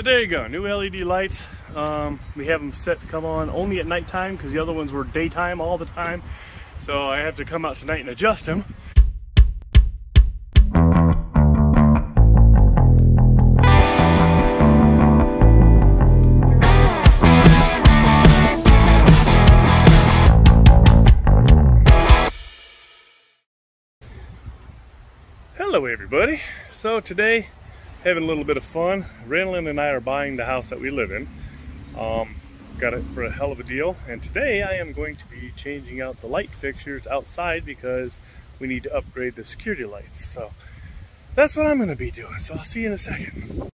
But there you go, new LED lights. We have them set to come on only at nighttime because the other ones were daytime all the time. So I have to come out tonight and adjust them. Hello everybody. So today, having a little bit of fun. Raylan and I are buying the house that we live in. Got it for a hell of a deal. And today I am going to be changing out the light fixtures outside because we need to upgrade the security lights. So that's what I'm going to be doing. So I'll see you in a second.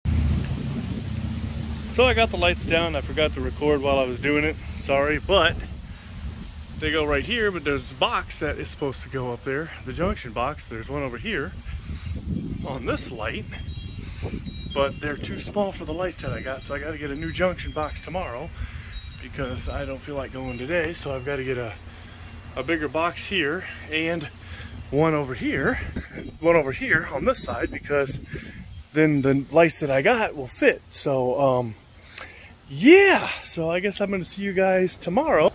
So I got the lights down. I forgot to record while I was doing it. Sorry, but they go right here, but there's a box that is supposed to go up there, the junction box. There's one over here on this light, but they're too small for the lights that I got, so I got to get a new junction box tomorrow because I don't feel like going today. So I've got to get a bigger box here and one over here on this side, because then the lights that I got will fit. So yeah, so I guess I'm going to see you guys tomorrow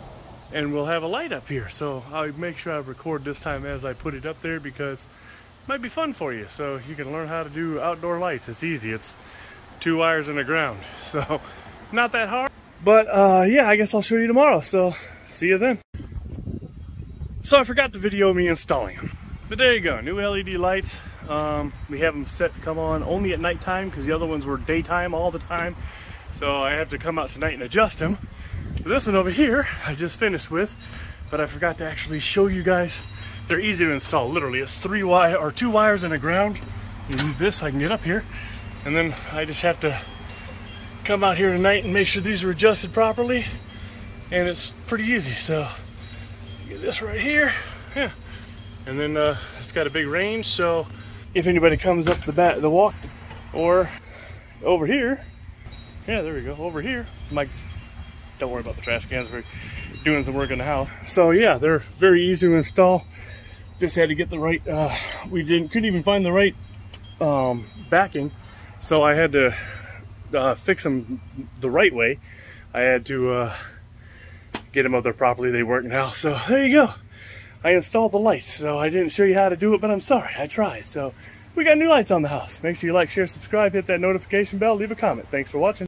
and we'll have a light up here. So I'll make sure I record this time as I put it up there because it might be fun for you. So you can learn how to do outdoor lights. It's easy. It's 2 wires in the ground. So not that hard. But yeah, I guess I'll show you tomorrow. So see you then. So I forgot to video me installing them. But there you go, new LED lights. We have them set to come on only at nighttime because the other ones were daytime all the time. So I have to come out tonight and adjust them. This one over here, I just finished with, but I forgot to actually show you guys. They're easy to install, literally. It's 2 wires in the ground. You move this so I can get up here. And then I just have to come out here tonight and make sure these are adjusted properly. And it's pretty easy, so get this right here. Yeah. And then it's got a big range, so if anybody comes up the walk, or over here, yeah, there we go, over here, don't worry about the trash cans, we're doing some work in the house. So yeah, they're very easy to install. Just had to get the right, couldn't even find the right backing. So I had to fix them the right way. I had to get them up there properly. They weren't now. So there you go. I installed the lights. So I didn't show you how to do it, but I'm sorry, I tried. So we got new lights on the house. Make sure you like, share, subscribe, hit that notification bell, leave a comment. Thanks for watching.